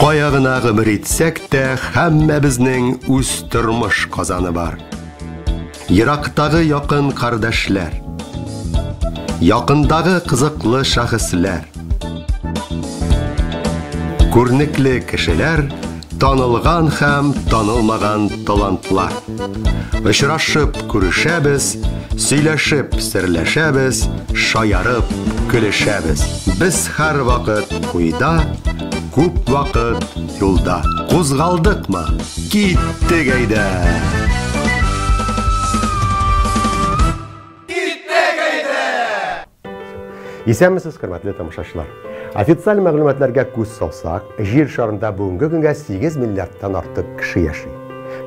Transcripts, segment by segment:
Каягына гомер итсәк тә, һәммәбезнең үз тормыш казаны бар. Ерактагы якын кардәшләр, якындагы кызыклы шәхесләр, күрнекле кешеләр, танылган һәм танылмаган талантлар. Очрашып күрешәбез, сөйләшеп серләшәбез, шаярып көлешәбез. Без һәр вакыт куйда, күп вакыт юлда. Кузгалдыкмы? Киттек әйдә! Исәнмесез, хөрмәтле тамашачылар. Официаль мәгълүматларга күз салсак, җир шарында бүгенге көнгә 8 миллиардтан артык кеше яши.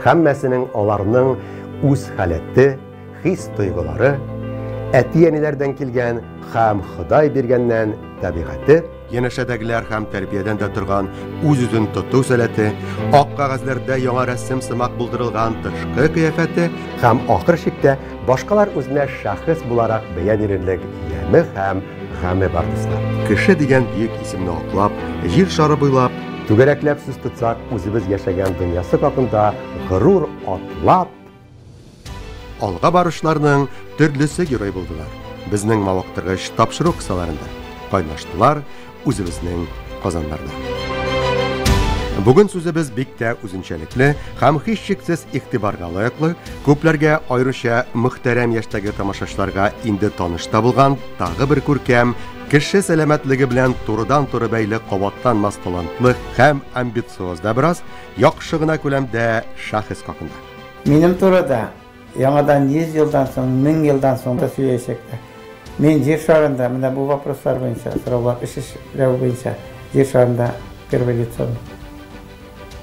Һәммәсенең аларның үз халәте, хис тойгылары, әти-әниләрдән килгән һәм Ходай биргәннән табигате, янәшәдәгеләр һәм тәрбиядән дә торган үз-үзен тоту сәләте, ак кагазларда яңа рәсем сымак булдырылган тышкы кыяфәте һәм ахыр чиктә башкалар үзенә шәхес буларак бәя бирерлек яме һәм гаме бардыслар. Кеше дигән бөек исемне аклап, җир шары буйлап, түгәрәкләп сүз тотсак, үзебез яшәгән дөньясы хакында горур атлап, алга барышларның төрлесе герой булдылар. Безнең мавыктыргыч тапшыру кысаларында кайнаштылар үзебезнең казаннарда. Бүген сүзебез бик тә үзенчәлекле һәм һичшиксез игътибарга лаеклы, күпләргә аеруча мөхтәрәм яшьтәге тамашачыларга инде таныш табылган тагы бер күркәм, кеше сәламәтлеге белән турыдан-туры бәйле кабатланмас талантлы һәм амбициоз да бераз яхшы гына күләмдә шәхес хакында. Минем турыда яңадан 100 елдан соң, 1000 елдан соң да сөйләшәктә. Мен җир шарында менә бу вопрослар буенча, сораулар эшләү буенча җир шарында первый лицо.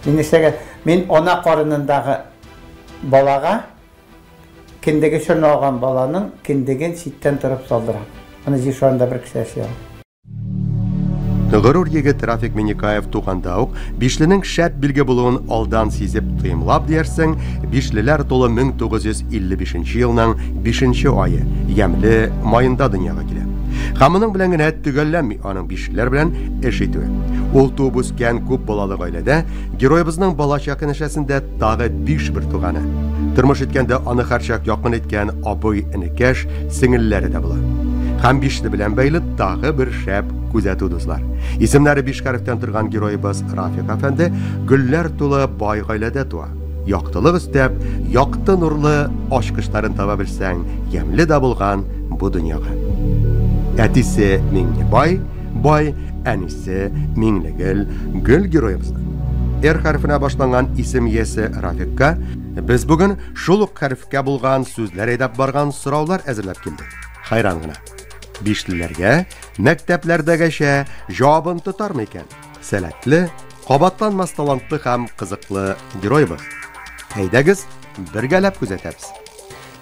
Мен ана карынындагы балага киндеге шырны алган баланың киндеген читтән торып салдырам. Аны җир шарында бер кеше яши. Горур егет Рафик Миникаев туганда ук Бишленең шәп билге булуын алдан сизеп тыймлап диярсең, Бишлеләр тулы 1955 елның 5 айы, ямьле майында дөньяга килә. Һәм моның белән генә төгәлләнми аның Бишлеләр белән эш итүе. Ул туып үскән күп балалы гаиләдә героебызның балачак нәшәсендә тагы 5 бер туганы. Тормыш иткәндә аны һәрчак якын иткән абый, энекәш, сеңелләре дә була. Һәм Бишле белән бәйле тагы бер шәп күзәтү дуслар. Исемнәре 5 хәрефтән торган героебыз Рафик әфәнде гөлләр тулы бай гаиләдә туа. Яктылык өстәп, якты нурлы ачкычларын таба белсәң, ямьле дә булган бу дөньяга. Әтисе Миңнебай, бай, әнисе Миңлегөл, гөл героебызның. Хәрефенә башланган исем иясе Рафикка без бүген шул ук хәрефкә булган сүзләр әйдәп барган сораулар әзерләп килдек. Хайран гына. Бишлеләргә мәктәпләрдәгечә җавабын тотармы икән? Сәләтле, кабатланмас талантлы һәм кызыклы героебыз. Әйдәгез, бергәләп күзәтәбез.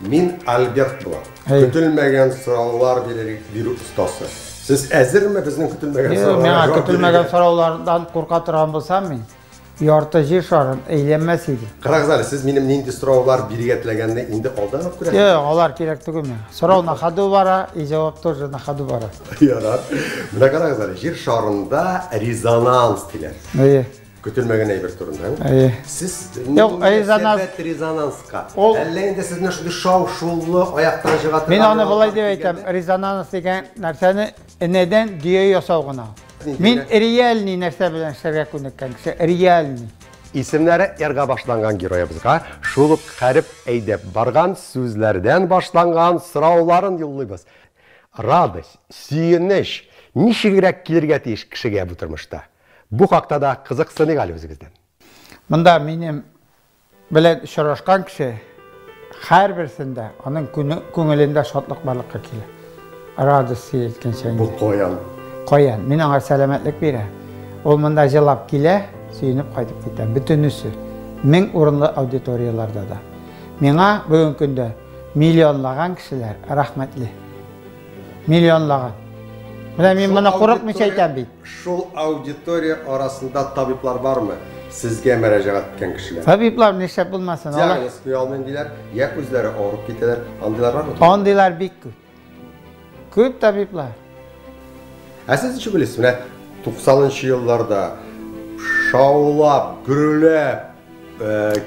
Мин Альберт булам. Көтелмәгән сораулар бирү остасы. Сез әзерме безнең көтелмәгән сорауларга? Мен көтелмәгән сораулардан курка торган булсам мин, ярты җир шарын әйләнмәс иде. Карагыз әле, сез минем нинди сораулар бирергә теләгәнне инде алдан ук күрәсез. Алар кирәк түгелме? Сорау на ходу бара, и җавап тоже на ходу бара. Ярар. Менә карагыз әле, җир шарында резонанс диләр. Көтелмәгән әйбер турында. Сез резонанска. Әллә инде сезне шундый шау-шуллы аяктан чыга торган. Мин аны булай дип әйтәм, резонанс дигән нәрсәне энедән дөя ясау гына. Мин реальный нәрсә белән эшләргә күнеккән кеше, реальный. Исемнәре ярга башланган героебызга шул ук хәреф әйдәп барган сүзләрдән башланган сорауларын юллыйбыз. Радость, сөенеч, ничегрәк килергә тиеш кешегә бу тормышта? Бу хакта да кызыксынык әле үзегездән. Монда минем белән очрашкан кеше һәрберсендә аның күңелендә шатлык барлыкка килә. Радость иткәнчә. Бу каян. Каян. Мин аңа сәламәтлек бирә. Ул монда җылап килә, сөенеп кайтып китә. Бөтенесе 1000 урынлы аудиторияларда да. Миңа бүген көндә миллионлаган кешеләр рәхмәтле. Миллионлаган. Менә мин моны курыкмыйча әйтәм бит. Шул аудитория арасында табиблар бармы? Сезгә мөрәҗәгать иткән кешеләр. Табиблар нишләп булмасын? Алар диагноз алмый диләр, я күзләре авырып китәләр. Андыйлар бармы? Андыйлар бик күп. Күп табиблар. Сез ничек белесез? Менә 90-нчы елларда шаулап, гүрілеп,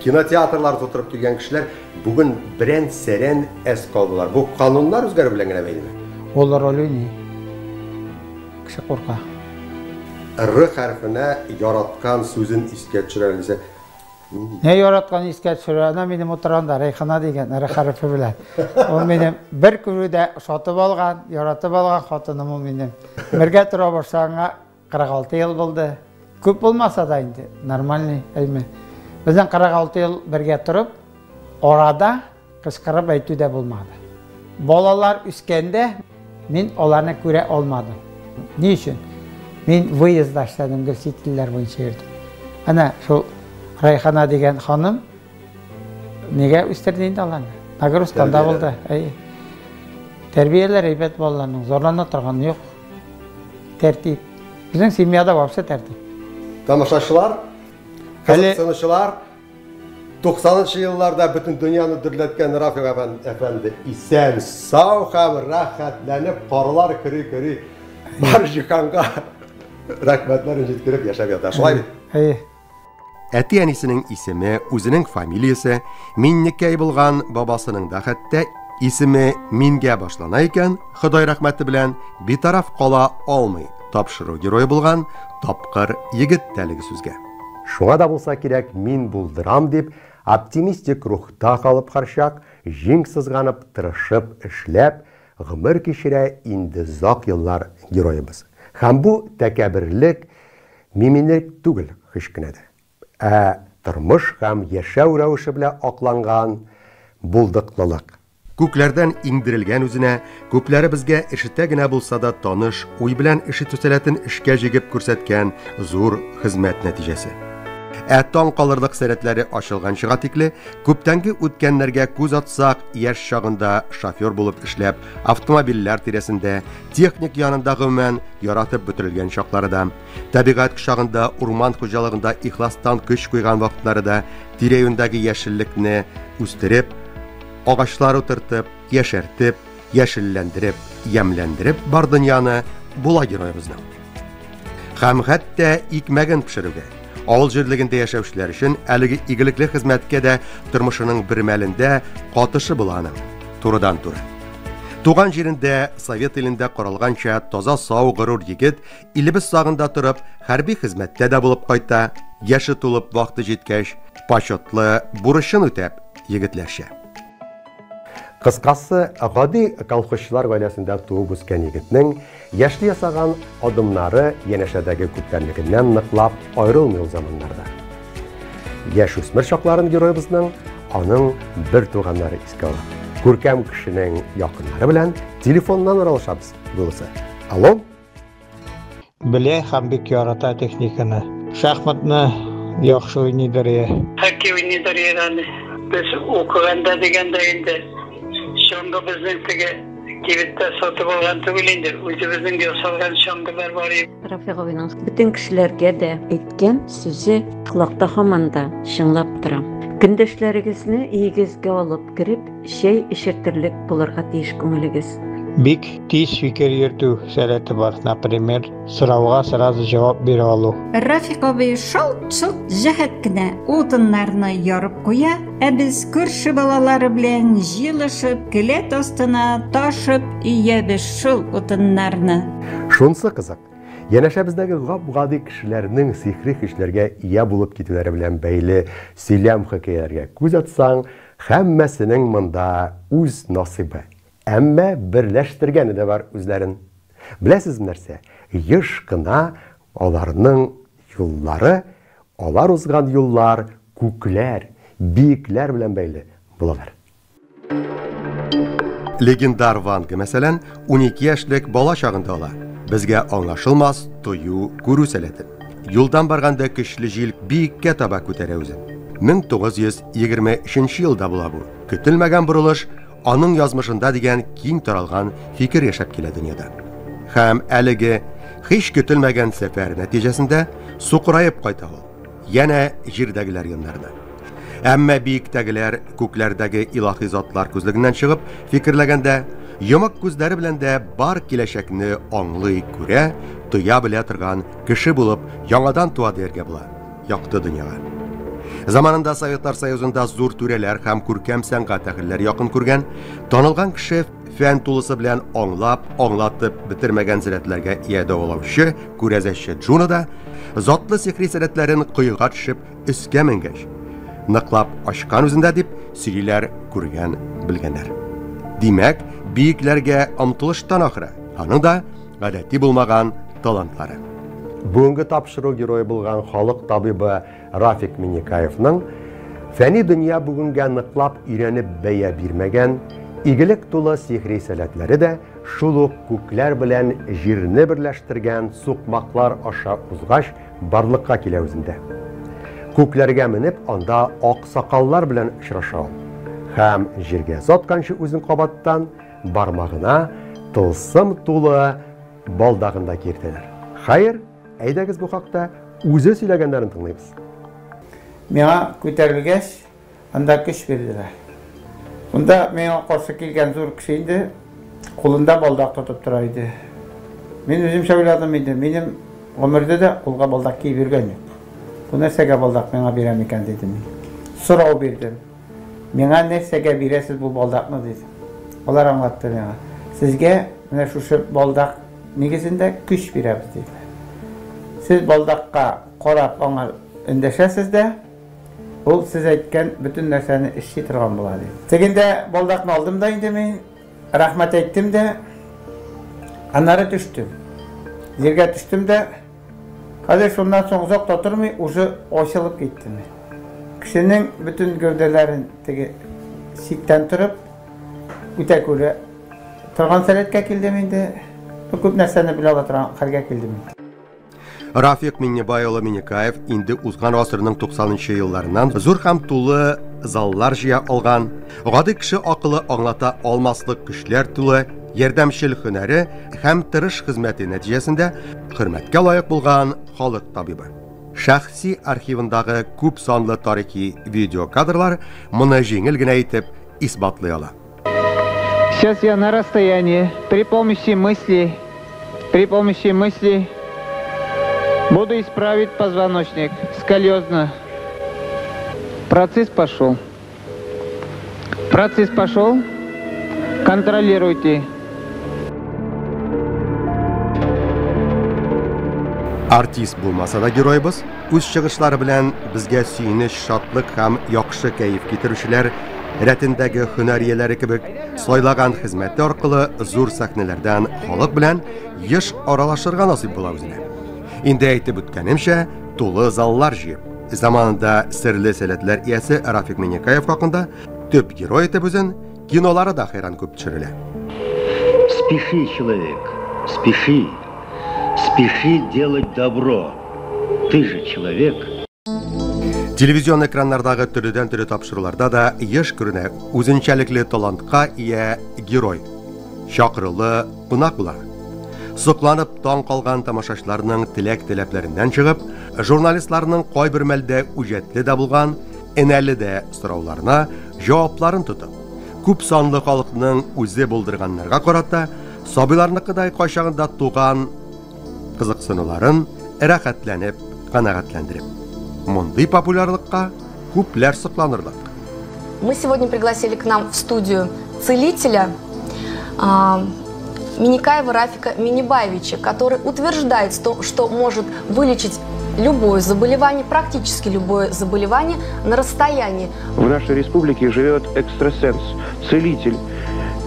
кинотеатрлар тотырып келген кішілер бүгін бірен-сәрен әс қалдылар. Бұл қанунлар өзгәрі білен генә бәйлеме? Олар олуйни. Кіші қорқа. Р хәрфіне яратқан сөзін иске түсірәлесе. Не яратқан иске түсірәлесе, менің отырғанда Райхана деген р хәрфі білән. Ол менің бір күріде сатып алған, яратып алған қатыным ол менің. Бірге тұра барсаңа 46 ел болды. Көп болмаса да енді, нормальный әйме. Біздің 46 ел бірге тұрып, орада қышқырып әйту де болмады. Балалар үскенде, мен оларны көре олмадым. Не үшін? Мен выезда іштедім, көрсетілер бойынша ердім. Әне, сол Райхана деген ханым, неге үстердейінді аланы? Нагрузканда болды. Тәрбиелер әйбет балаларының, зорлана тұрған жоқ. Тәртіп. Біздің семьяда вообще тәртіп. Тамашашылар, қызықсынышылар, 90-шы елларда бүтін дүнияны дүрлеткен Рафик әфәнді исән, сау һәм рәхәтләнеп, қарылар күрі-күрі бар жиһанға рәхмәтләрен жеткереп яшәп ята. Шулай бит? Әти-әнисенең исеме, үзенең фамилиясе, Миннекәй булган бабасының да хәтта исеме Мингә башлана икән, Ходай рәхмәте белән битараф кала алмый. Тапшыру герой булган тапкыр егет тәлеге сүзгә. Шуңа да булса кирәк, мин булдырам дип, оптимистик рухта калып харчак, җиң сызганып, тырышып, эшләп, гомер кичерә инде зак еллар героебыз. Һәм бу тәкәбирлек, миминлек түгел, һич кенә дә. Тормыш һәм яшәү рәвеше белән акланган булдыклылык. Күкләрдән иңдерелгән үзенә, күпләре безгә ишетә генә булса да таныш, уй белән ишетү сәләтен эшкә җигеп күрсәткән зур хезмәт нәтиҗәсе. Таң калырлык сәләтләре ачылган чыга тикле, күптәнге үткәннәргә күз атсак, яшь чагында шофер булып эшләп, автомобильләр тирәсендә, техник янында гомумән яратып бөтерелгән чакларда, табигать кочагында, урман хуҗалыгында ихластан көч куйган вакытларда, тирә-юндәге яшеллекне үстереп, агачлар утыртып, яшәртеп, яшелләндереп, ямләндереп бар дөньяны була героебызның. Һәм хәтта икмәген пешерүгә, авыл җирлегендә яшәүчеләр өчен әлеге игелекле хезмәткә дә тормышының бер мәлендә катышы буланың. Турыдан-туры. Туган җирендә Совет илендә каралганча таза сау горур егет, илебез сагында турып, хәрби хезмәттә дә булып кайта, яше тулып вакыты җиткәч, почетлы бурычын үтәп егетләрчә. Кыскасы, гади колхозчылар гаиләсендә туып үскән егетнең яшьли ясаган адымнары янәшәдәге күптәнлегеннән ныклап аерылмый ул заманнарда. Яшүсмер чакларын героебызның аның бер туганнары искә ала. Күркәм кешенең якыннары белән телефоннан аралашабыз булса. Алло? Белә һәм бик ярата техниканы. Шахматны яхшы уйныйдыр. Хоккей уйныйдыр инде. Без укыганда дигәндә инде шаңгы безнең теге кибеттә сатып алган түгел инде. Үзебезнең ясалган шаңгылар бар иде. Рафиговның бүтән кешеләргә дә әйткән сүзе кулакта һаман да шыңлап тора. Көндәшләрегезне игезгә алып кирип, шәй ишертерлек булырга тиеш күңелегез. Бик тиз фикер йөртү сәләте бар. Например, сорауга сразу җавап бирә алу. Рафиковый шалт-шалт җәһәт кенә утыннарны ярып куя, ә без күрше балалары белән җыелышып, келәт астына ташып иябез шул утыннарны. Шунсы кызык. Янәшәбездәге гап-гади кешеләрнең сихри хисләргә ия булып китүләре белән бәйле сөйләм хикәяләргә күз атсаң, һәммәсенең монда үз насыбы. Әмма берләштергәне дә бар үзләрен. Беләсез нәрсә? Еш кына аларның юллары, алар узган юллар күкләр, биекләр белән бәйле булалар. Легендар Ванга, мәсәлән, 12 яшьлек бала чагында ала. Безгә аңлашылмас тою күрү сәләте. Юлдан барганда көчле җил биеккә таба күтәрә үзен. 1923 елда була бу. Көтелмәгән бурылыш аның язмышында дигән киң таралган фикер яшәп килә дөньяда. Һәм әлеге һич көтелмәгән сәфәр нәтиҗәсендә сукраеп кайта ул. Янә җирдәгеләр яннарына. Әмма биектәгеләр, күкләрдәге илаһи затлар күзлегеннән чыгып, фикерләгәндә, йомык күзләре белән дә бар киләчәкне аңлый, күрә, тоя белә торган кеше булып яңадан туа дияргә була. яқты дөньяга. Заманында Советтар Союзында зур түрәләр һәм күркәм сәнгать әһелләре якын күргән, танылган кеше фән тулысы белән аңлатып бетермәгән сәләтләргә ия дәвалаучы, күрәзәче Джуно да затлы сихри сәләтләрен кыйга төшеп өскә менгәч, ныклап ачкан үзендә дип сөйлиләр күргән белгәннәр. Димәк, биекләргә омтылыштан ахыры, аның да гадәти булмаган талантлары. Бүгенге тапшыру герое булган халык табибы Рафик Минникаевның фәни дөнья бүгенгә ныклап өйрәнеп бәя бирмәгән, игелек тулы сихри сәләтләре дә шул ук күкләр белән җирне берләштергән сукмаклар аша узгач барлыкка килә үзендә. Күкләргә менеп, анда ак сакаллар белән очраша. Һәм җиргә затканчы үзен кабаттан бармагына тылсым тулы балдагында киртәләр. Хәер, әйдәгез бу хакта үзе сөйләгәннәрен тыңлыйбыз. Миңа күтәрелгәч, анда көч бирделәр. Унда миңа каршы килгән зур кеше инде, кулында балдак тотып тора иде. Мин үзем шауладым иде. Минем гомердә дә кулга балдак киеп йөргән юк. Бу нәрсәгә балдак миңа бирәм икән дидем. Сорау бирдем. Миңа нәрсәгә бирәсез бу балдакны дидем. Алар аңлатты миңа. Сезгә менә шушы балдак нигезендә көч бирәбез диде. Siz балдакка карап аңа эндәшәсез дә, ул сез әйткән бөтен нәрсәне эшли торган була ди. Тегендә балдакны алдым да инде мин, рәхмәт әйттем дә, аннары төштем. Җиргә төштем дә, хәзер шуннан соң озак та тормый, уже ачылып киттем. Кешенең бөтен гәүдәләрен теге ситтән торып, үтә күрә торган сәләткә килдем инде. Күп нәрсәне белә ала торган хәлгә килдем. Рафик Минникаев инде узган гасырның 90-нчы елларыннан зур һәм тулы заллар җыя алган, гади кеше акылы аңлата алмаслык көчләр тулы ярдәмчел һөнәре һәм тырыш хезмәте нәтиҗәсендә хөрмәткә лаек булган халык табибы. Шәхси архивындагы күп санлы тарихи видеокадрлар моны җиңел генә итеп исбатлый ала. Сейчас я на расстоянии, при помощи мысли буду исправить позвоночник сколиозно. Процесс пошел. Контролируйте. Артист булмаса да геройбыз, үз чыгышлары белән безгә сөйнеш, шатлык һәм яхшы кәеф китерүчеләр рәтендәге һөнәрияләре кебек сайлаган хезмәте аркылы зур сәхнәләрдән халык белән еш аралашырга насыйп була үзенә. Инде әйтеп үткәнемчә, тулы заллар җыеп, заманында серле сәләтләр иясе Рафик Минникаев хакында төп герой итеп үзен кинолары да хайран күп төшерелә. Спеши, человек, спеши. Спеши делать добро. Ты же человек. Телевизион экраннардагы төрүдән-төрү тапшыруларда да еш күренә үзенчәлекле талантка ия герой. Чакырылы кунак була. Сокланып таң калган тамашачыларның теләк-теләпләреннән чыгып, журналистларның кайбер мәлдә үҗәтле дә булган, энәле дә сорауларына җавапларын тотып, күп санлы халыкның үзе булдырганнарга карата сабыйларныкыдай кайчагында туган кызыксынуларын рәхәтләнеп, канәгатьләндереп. Мондый популярлыкка күпләр сокланырлык. Мы сегодня пригласили к нам в студию целителя Минникаева Рафика Миннибаевича, который утверждает, что может вылечить любое заболевание, практически любое заболевание на расстоянии. В нашей республике живет экстрасенс, целитель,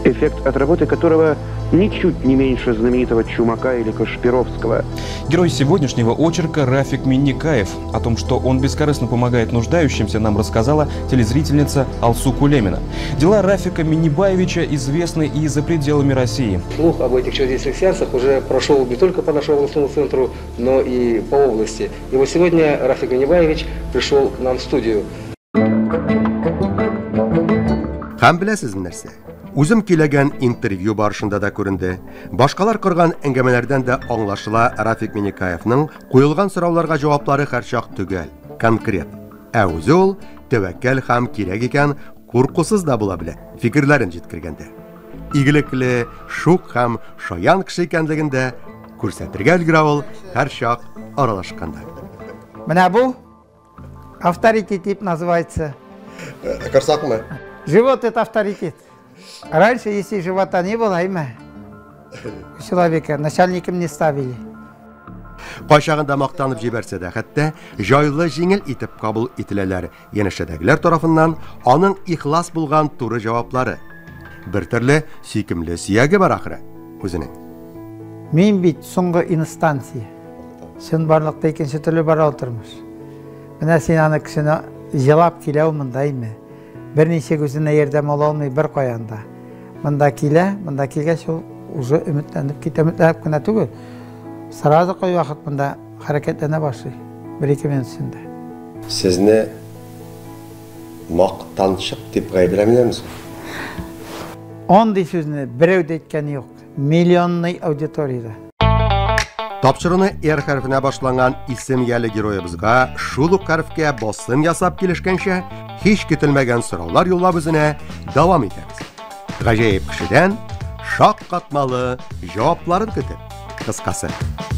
эффект от работы которого ничуть не меньше знаменитого Чумака или Кашпировского. Герой сегодняшнего очерка Рафик Минникаев. О том, что он бескорыстно помогает нуждающимся, нам рассказала телезрительница Алсу Кулемина. Дела Рафика Миннибаевича известны и за пределами России. Слух об этих чудесных сеансах уже прошел не только по нашему областному центру, но и по области. И вот сегодня Рафик Миннибаевич пришел к нам в студию. Һәм беләсезме нәрсә? Үзем киләгән интервью барышында да күренде. Башкалар кырган әңгәмәләрдән дә аңлашыла Рафик Минникаевның куелган сорауларга җаваплары һәрчак түгел, конкрет. Ә үзе ул тәвәккәл һәм кирәк икән, куркусыз да була белә, фикерләрен җиткергәндә. Игелекле, шук һәм шаян кеше икәнлегендә күрсәтергә өлгерә ул һәрчак аралашканда. Менә бу Авторитет называется. Кырсакмы? Живот — это авторитет. Раньше, если живота не было, имя человека начальником не ставили. Кайшагында мактанып җибәрсә дә, хәтта җайлы җиңел итеп кабул ителәләр янәшәдәгеләр тарафыннан аның ихлас булган туры җаваплары. Бер төрле сөйкемле сөяге бар ахыры үзенең. Мин бит соңгы инстанция. Сен барлыкта икенче төрле бара утырмыш. Менә син аны кешене җылап килә мондаймы? Берничә күзенә ярдәм ала алмый бер каянда. Монда килгәч ул уже өметләнеп китәмәтләп кенә түгел. Сразу кой вакыт монда хәрәкәтләнә башлый. 1-2 минут эчендә. Сезне мактанчык дип гаепләмиләрме? Андый сүзне берәү дә әйткән юк. Миллионный аудиторияда. Тапшырыны эр хәрфенә башланган исем ялы героебызга шул ук хәрфкә басым ясап килешкәнчә һич көтелмәгән сораулар юллап үзенә дәвам итәбез. Гаҗәеп кешедән шаккатмалы җавапларын көтеп, кыскасы.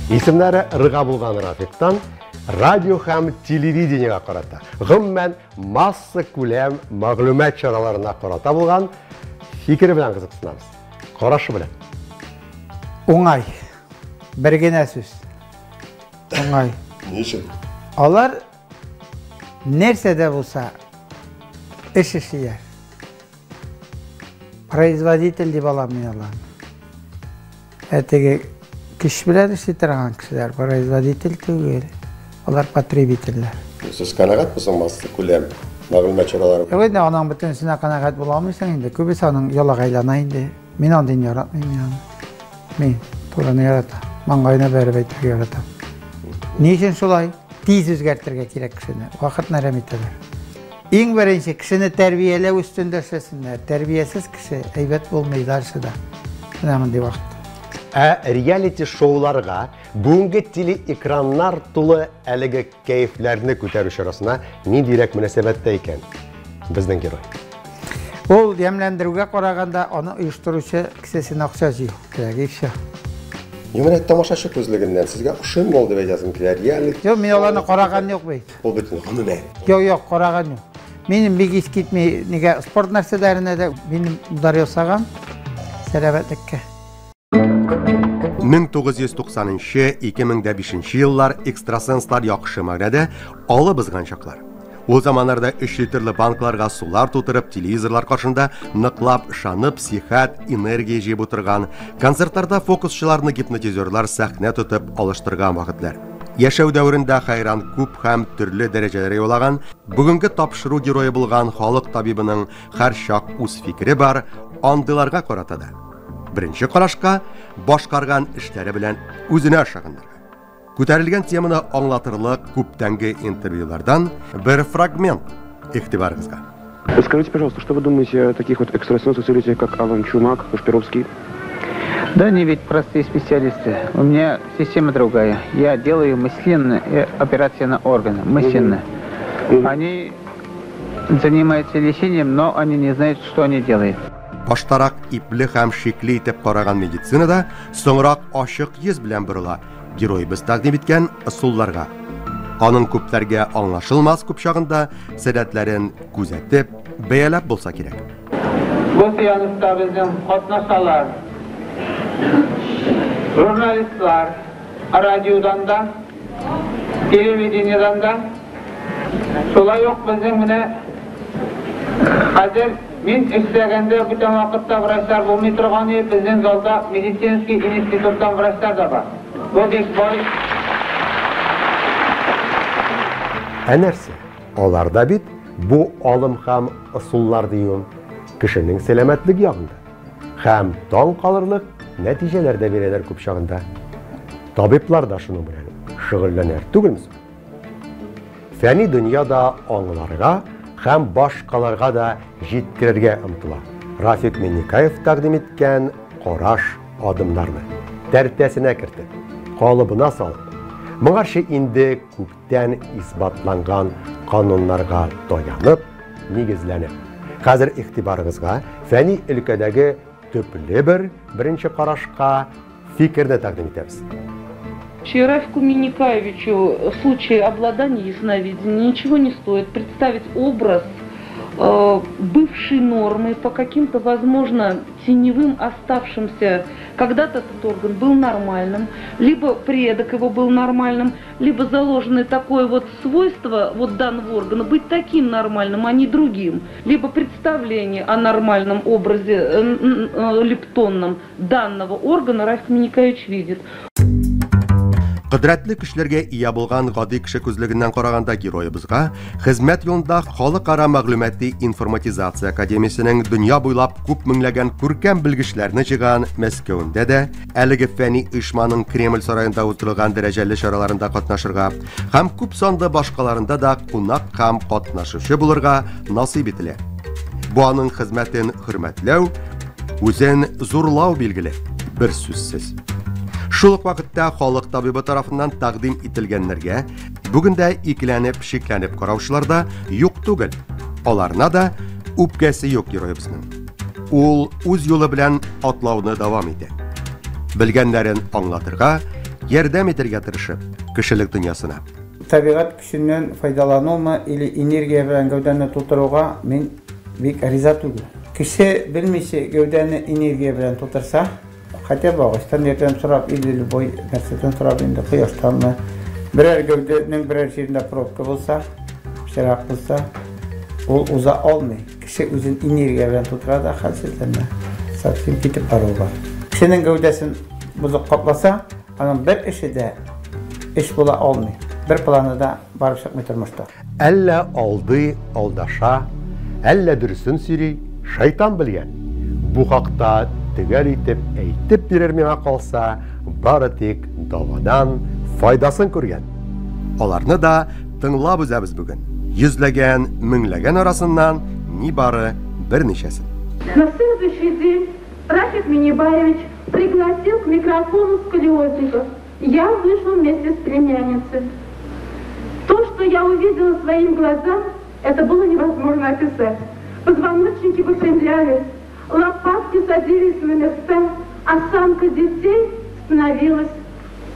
Исемнәре рыга булган Рафиктан радио һәм телевидениегә карата, гомумән масса күләм мәгълүмат чараларына карата булган фикере белән кызыксынабыз. Карашы белән. Уңай. Бер генә сүз. Уңай. Ничек? Алар нәрсәдә булса эш эшләр. Производитель дип алам мин аларны. Әтеге киш белән эшли торган кешеләр производитель түгел. Алар потребительләр. Сез канәгать булсаңыз күләм мәгълүмат чаралары. Әйдә аның бөтенсенә канәгать була алмыйсың инде. Күбесе аның ялагайлана инде. Мин андый яратмыйм. Мин тураны яратам. Маңгайына бәреп әйтергә яратам. Ни өчен шулай? Тиз үзгәртергә кирәк кешене. Вакытны рәм итәләр. Иң беренче кешене тәрбияләү өстендә эшләсеннәр. Тәрбиясез кеше әйбәт булмый дальшыда. Менә мондый вакыт. Реалити шоуларга бүгенге телеэкраннар тулы әлеге кәефләрне күтәрү арасына ниндирәк мөнәсәбәттә икән безнең герой? Ул ямьләндерүгә караганда аны оештыручы кесәсенә акча җыю кирәк ише. Юмәнәт тамашачы күзлегеннән сезгә ошын булды бит язым киләр. Юк, мин аларны караган юк бит. Ул бөтен гомумән. Юк, караган юк. Минем бик ис китми, нигә спорт нәрсәләренә дә минем удар ясаган сәламәтлеккә. 1990-2005 еллар экстрасенслар яхшы мәгънәдә алып узган чаклар. Ул заманнарда 3 литрлы банкларга сулар тутырып, телевизорлар каршында ныклап ышанып, сихәт, энергия җыеп утырган, концертларда фокусчыларны гипнотизерлар сәхнә тотып алыштырган вакытлар. Яшәү дәврендә хайран күп һәм төрле дәрәҗәләргә юлаган, бүгенге тапшыру герое булган халык табибының һәр чак үз фикере бар, андыйларга карата да. Беренче карашка башкарган эшләре белән үзенә ышангандыр. Күтәрелгән теманы аңлатырлык күптәнге интервьюлардан бер фрагмент игътибарыгызга. Скажите, пожалуйста, что вы думаете о таких вот экстрасенсах, как Алан Чумак, Кашпировский? Да, они ведь простые специалисты. У меня система другая. Я делаю мысленные операции на органы, мысленные. Они занимаются лечением, но они не знают, что они делают. Баштарак ипле һәм шикле итеп караган медицинада соңрак ачык йөз белән борыла. Геройыбыз тәкъдим иткән ысулларга. Аның күпләргә аңлашылмас күп чагында сәләтләрен күзәтеп, бәяләп булса кирәк. Бу сыянышта безнең катнашалар, журналистлар, радиодан да, телевидениедан да. Шулай ук безнең менә хәзер мин эшләгәндә бүтән вакытта врачлар булмый торган иде, безнең залда медицинский институттан врачлар да бар. Нәрсә? Аларда бит бу алым һәм ысуллар дию кешенең сәламәтлек ягында. Һәм таң калырлык нәтиҗәләр дә бирәләр күп чагында. Табиблар да шуның белән шөгыльләнәр түгелме? Фәни дөньяда аңларга һәм башкаларга да җиткерергә омтыла. Рафик Минникаев тәкъдим иткән караш адымнарны тәртәсенә кертеп, калыбына салып, моңарчы инде күптән исбатланган кануннарга таянып, нигезләнеп. Хәзер игътибарыгызга фәни өлкәдәге төпле беренче карашка фикерне тәкъдим итәбез. Рафику Минникаевичу в случае обладания ясновидением ничего не стоит представить образ бывшей нормы по каким-то, возможно, теневым оставшимся. Когда-то этот орган был нормальным, либо предок его был нормальным, либо заложенное такое вот свойство вот данного органа быть таким нормальным, а не другим, либо представление о нормальном образе лептонном данного органа Рафик Минникаевич видит. Кыдратлы кешеләргә ия булган гади кеше күзлегеннән караганда героебызга хезмәт юлында халыкара мәгълүмати информатизация академиясенең дөнья буйлап күп меңләгән күркәм белгечләрне җыган Мәскәүдә дә әлеге фәнни оешманың Кремль сараенда уздырылган дәрәҗәле чараларында катнашырга һәм күп санлы башкаларында да кунак һәм катнашучы булырга насыйп ителә. Бу аның хезмәтен хөрмәтләү, үзен зурлау билгеле, бер сүзсез. Шул ук вакытта халык табибы тарафыннан тәкъдим ителгәннәргә бүген дә икеләнеп, шикләнеп караучылар да юк түгел. Аларна да үпкәсе юк героебезнең. Ул үз юлы белән атлауны дәвам итә. Белгәннәрен аңлатырга, ярдәм итәргә тырышып, кешелек дөньясына. Табигать көченнән файдалануымы или энергия белән гәүдәне тутыруга мин бик риза түгел. Кеше белмичә гәүдәне энергия белән тутырса, хотя бы ağaçtan yerden sorab, ilgili boy нәрсәдән sorab инде кояштанмы, берәр гәүдәнең берәр җирендә пробка булса, шәрак булса, ул уза алмый. Кеше үзен энергия белән тутыра да хәлсезләнә. Совсем китеп баруга. Кешенең гәүдәсен бузып капласа, аның бер эше дә эш була алмый. Бер планында барып чыкмый тормышта. Әллә алды, алдаша, әллә дөресен сөйли, шайтан белгән. Бу хакта төгәл итеп әйтеп бирер миңа калса, бары тик давадан файдасын күргән. Аларны да тыңлап үзәбез бүген. Йөзләгән, меңләгән арасыннан ни бары берничәсен. На следующий день Рафик Миннибаевич пригласил к микрофону сколиозника. Я вышел вместе с племянницей. То, что я увидела своим глазам, это было невозможно описать. Позвоночники выпрямлялись, лопатки садились на места, осанка детей становилась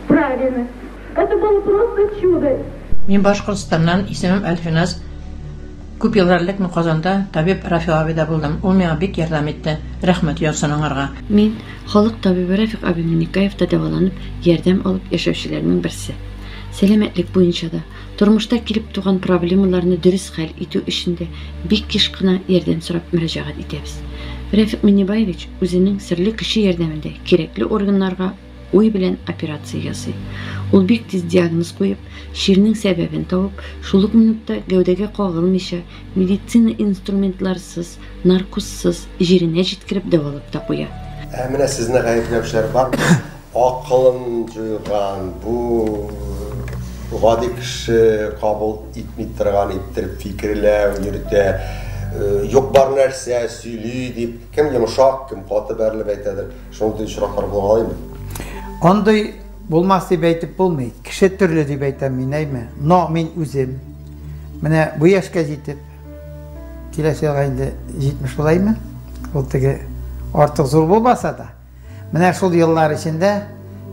правильной. Это было просто чудо. Мин Башкортстаннан, исемем Әлфиназ. Күп елларлык Казанда табиб Рафик абыйда булдым. Ул миңа бик ярдәм итте. Рәхмәт ясының аңарга. Мин халык табибы Рафик абый Минникаевта дәваланып, ярдәм алып яшәүчеләрнең берсе. Сәламәтлек буенча да тормышта килеп туган проблемаларны дөрес хәл итү өчен бик еш кына ярдәм сорап мөрәҗәгать итәбез. Рафик Миннибаевич үзенең серле кеше ярдәмендә кирәкле органнарга уй белән операция ясый. Ул бик тиз диагноз куеп, ширнең сәбәбен табып, шул ук минутта гәүдәгә кагылмыйча, медицина инструментларсыз, наркозсыз җиренә җиткереп дәвалап та куя. Менә сезне гаепләүчеләр бар. Акылын җыйган, бу гади кеше кабул итми торган иттереп фикерләү, йөртә, юк бар нәрсә сөйли дип, кем йомшак, кем каты бәрелеп әйтәдер. Шундый очраклар булгалаймы? Андый булмас дип әйтеп булмый. Кеше төрле дип әйтәм мин әйме. Но мин үзем менә бу яшькә җитеп киләсе елга инде 70 булаймы? Ул теге артык зур булмаса да. Менә шул еллар эчендә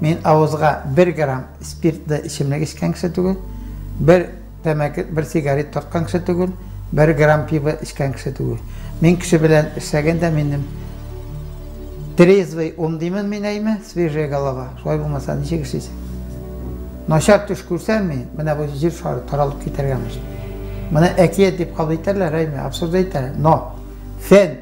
мин авызга 1 грамм спиртлы эчемлек эчкән кеше түгел, бер тәмәке, бер сигарет тарткан кеше түгел, 1 грамм пиво эчкән кеше түгел. Мин кеше белән эшләгәндә минем трезвый ум димен мин әйме, свежая голова. Шулай булмаса ничек эшлисең? Начар төш күрсәм мин, менә бу җир шары таралып китәргәмеш. Моны әкият дип кабул итәрләр, әйме, абсурд әйтәләр. Но фән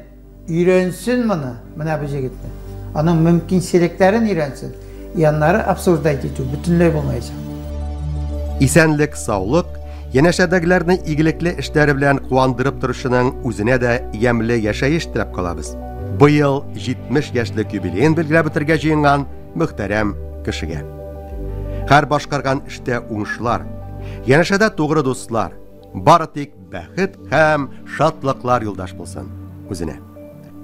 өйрәнсен моны, менә бу җегетне. Аның мөмкинчелекләрен өйрәнсен. Яннары абсурд әйтү бөтенләй булмаячак. Исәнлек, саулык, янәшәдәгеләрне игелекле эшләре белән куандырып торышының үзенә дә ямьле яшәеш теләп калабыз. Быел 70 яшьлек юбилейын белгиләп үтәргә җыенган мөхтәрәм кешегә. Һәр башкарган эштә уңышлар, янәшәдә тугры дуслар, бары тик бәхет һәм шатлыклар юлдаш булсын үзенә.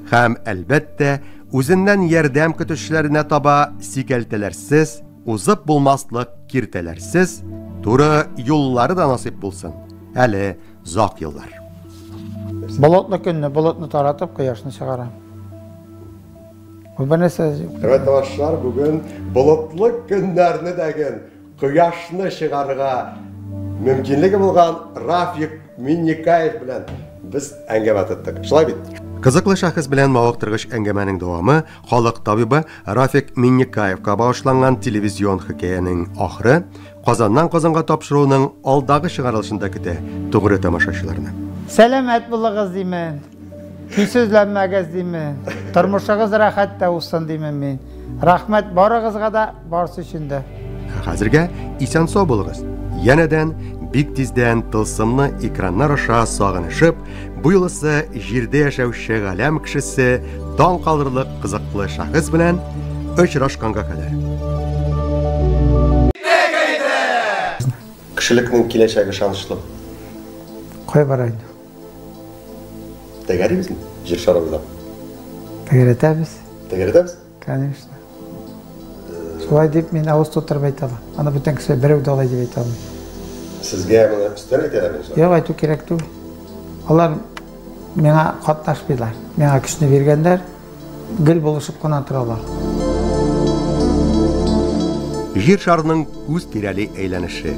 Һәм әлбәттә үзеннән ярдәм көтүчеләренә таба сикәлтәләрсез, узып булмаслык киртәләрсез, туры юллары да насыйп булсын. Әле зак еллар. Болотлы көнне болотны таратып, кояшны чыгара. Ул бер нәрсә. Хөрмәтле башлар, бүген болотлы көннәрне дәген Кояшны чыгарга мөмкинлеге булган Рафик Минникаев белән без әңгәмә иттек. Шулай бит? Кызыклы шәхес белән мавыктыргыч әңгәмәнең дәвамы халык табибы Рафик Минникаевка багышланган телевизион хикәянең ахыры Казаннан Казанга тапшыруның алдагы чыгарылышында көтә тугры тамашачыларны. Сәламәт булыгыз димен. Көйсезләнмәгез димен. Тормышыгыз рәхәттә булсын димен мин. Рәхмәт барыгызга да, барсы өчен дә. Хәзергә исән сау булыгыз. Янәдән бик тиздән тылсымны экраннар аша сагынышып, бу юлысы җирдә яшәүче галәм кешесе дан калырлык кызыклы шәхес белән очрашканга кадәр. Кешелекнең киләчәге шанычлы. Кай бар инде? Тәгәрибезме? Җир шары буйлап. Тәгәрәтәбез. Тәгәрәтәбез? Конечно. Шулай дип мин авыз тутырып әйтәләр. Аны бүтән кеше берәү дә алай дип әйтә алмый. Сезгә моны өстәл итәләрме? Юк, әйтү кирәк түгел. Алар миңа катнашмыйлар. Миңа көчне биргәннәр, гел булышып кына торалар. Җир шарының үз тирәли әйләнеше,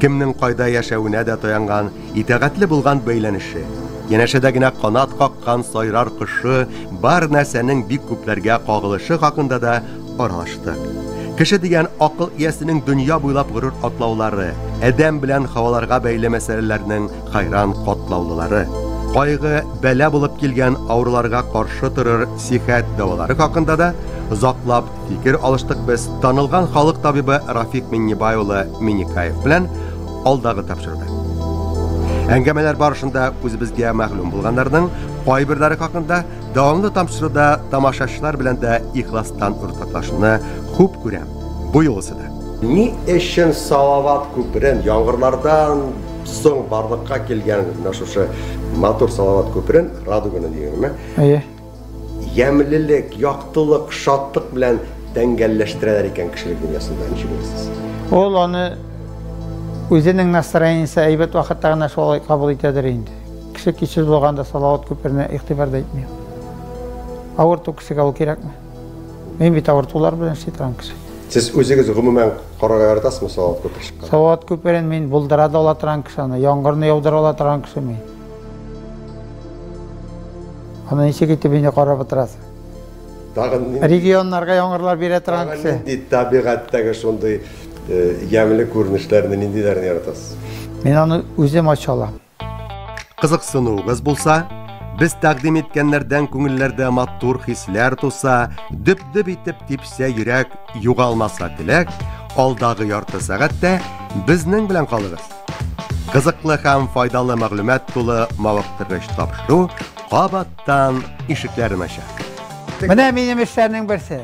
кемнең кайда яшәвенә дә таянган, итәгатьле булган бәйләнеше, янәшәдә генә канат каккан сайрар кышы, бар нәрсәнең бик күпләргә кагылышы хакында да аралаштык. Кеше дигән акыл иясенең дөнья буйлап горур атлаулары, адәм белән хаваларга бәйле мәсьәләләрнең хайран катлаулылары, кайгы, бәла булып килгән авыруларга каршы торыр сихәт дәвалары хакында да озаклап фикер алыштык без танылган халык табибы Рафик Миннибай улы Минникаев белән алдагы тапшырды. Әңгәмәләр барышында үзебезгә мәгълүм булганнарның кайберләре хакында дәвамлы тапшыруда тамашачылар белән дә ихластан уртаклашуны күп күрәм. Бу юлысы да. Ни өчен Салават күперен яңгырлардан соң барлыкка килгән шушы матур Салават күперен Радуганы дигәнме? Әйе. Ямлылык, яктылык, шатлык белән тәңгәлләштерәләр икән кешелек дөньясында. Ничек булсыз? Ул аны үзенең настроениесе әйбәт вакытта гына шулай кабул итәдер инде. Кеше кичер булганда Салават күперенә игътибар да итми. Авырту кешегә ул кирәкме? Мин бит авыртулар белән эшләтәм кеше. Сез үзегез гомумән карарга яратасызмы Салават күперен? Салават күперен мин булдыра да ала торган кеше, аны яңгырны яудыра ала торган кеше мин. Аны ничек итеп мине карап утырасың? Тагын регионнарга яңгырлар бирә торган кеше. Табигатьтәге шундый ямлы күренешләрне ниндиләрне яратасыз? Мин аны үзем ачалам. Кызыксынуыгыз булса, без тәкъдим иткәннәрдән күңелләрдә матур хисләр туса, дөп-дөп итеп типсә йөрәк, югалмаса теләк, алдагы ярты сәгатьтә безнең белән калыгыз. Кызыклы һәм файдалы мәгълүмат тулы мавыктыргыч тапшыру кабаттан ишекләрен ача. Менә минем эшләрнең берсе.